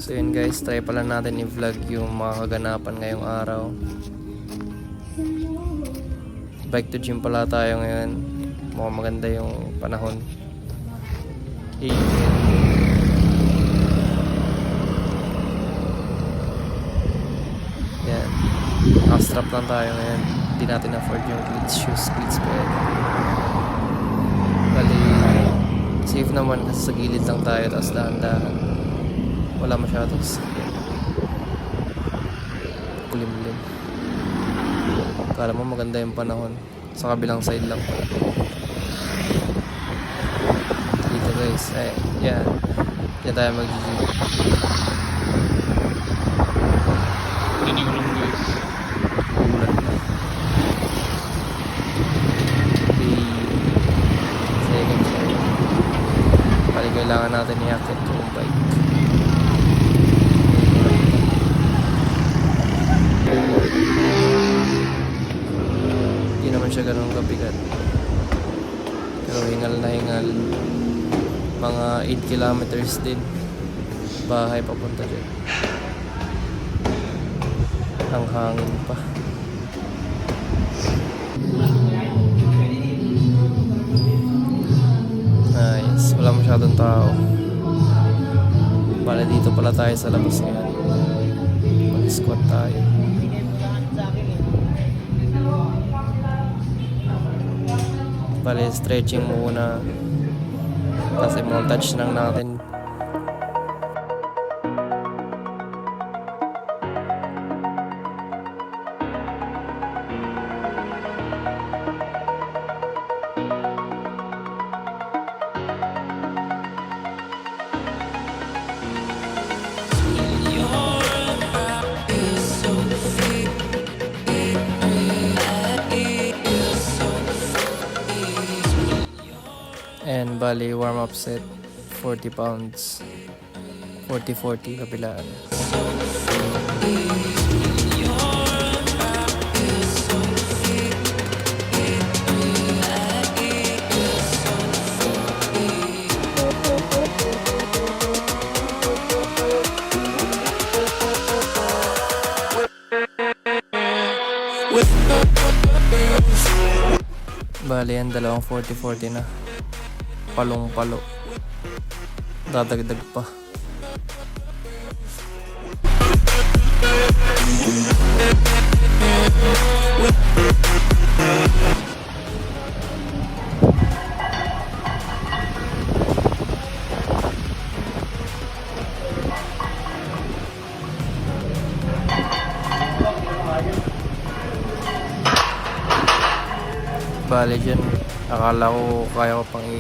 So yun guys, try pala natin i-vlog yung mga kaganapan ngayong araw. Bike to gym pala tayo ngayon. Mukhang maganda yung panahon. Yan. Nakastrap lang tayo ngayon. Hindi natin afford yung cleats shoes, cleats pa yan. Bali, safe naman kasi sa gilid lang tayo, tapos dahan-dahan. Wala masyadong sakyan. Kulimlim. Kala mo maganda yung panahon. Sa kabilang side lang pala. Dito guys, yan. Yan tayo mag-gym. Tinig lang guys. Ulan na. Second side. Bali kailangan natin i-akit yung bike. Hindi naman siya ganun kabigat. Pero hingal na hingal. Mga 8 kilometers din. Bahay papunta dyan. Ang hangin pa. Nice. Wala masyadong tao. Bale dito pala tayo sa labas ngayon. Mag-squat tayo. Bale stretching muna. Tapos i-montage lang natin. And bali warm up set 40 pounds 40-40 kabilaan. Bali yan, dalawang 40-40 na. Palong-palo. Dadagdag pa. Bali dyan, akala ko kaya ko pang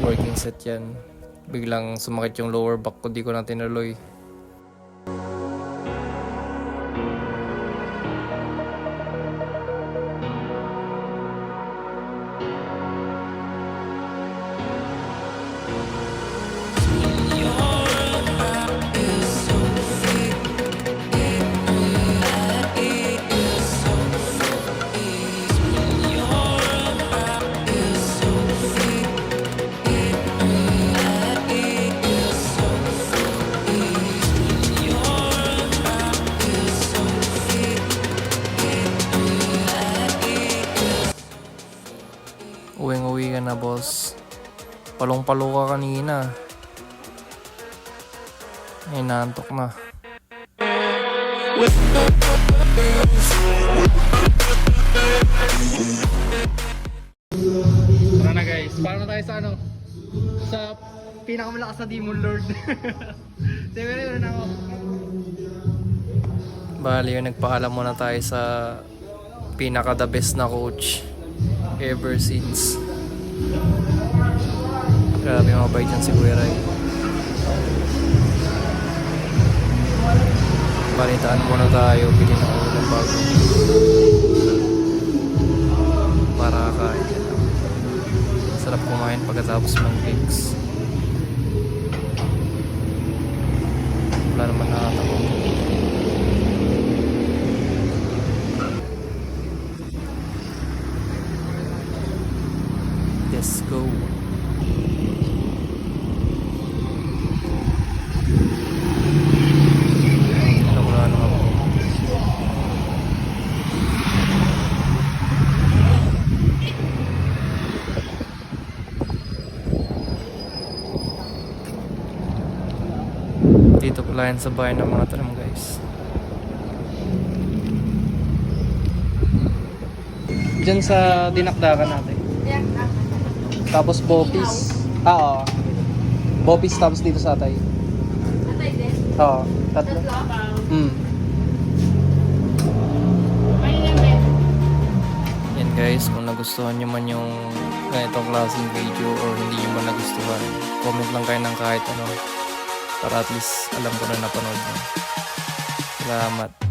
working set yan. Biglang sumakit yung lower back ko, di ko na tinuloy. Uwing-uwi ka na, boss. Palong-palo ka kanina. Ay, naantok na. Tara na guys, para na tayo sa ano? Sa pinakamalakas na Demon Lord. Sige na ako. Bali yun, nagpaalam muna tayo sa pinaka the best na coach ever since. Grabe mabait yan si Kuya Ray. Balitaan muna tayo, bili na ako ng bago para kakain yan. Sarap kumain pagkatapos ng gigs. Wala naman nakatakot. Let's go. Wala yan sa bahay ng mga tram guys. Diyan sa dinakdakan natin. Tapos Bopis. Oo. Bopis tapos dito sa Atay. Atay din? Oo. Tatlo. Yan guys, kung nagustuhan nyo man yung ganitong klaseng video or hindi nyo man nagustuhan, comment lang kayo ng kahit ano para at least alam ko na napanood nyo. Salamat.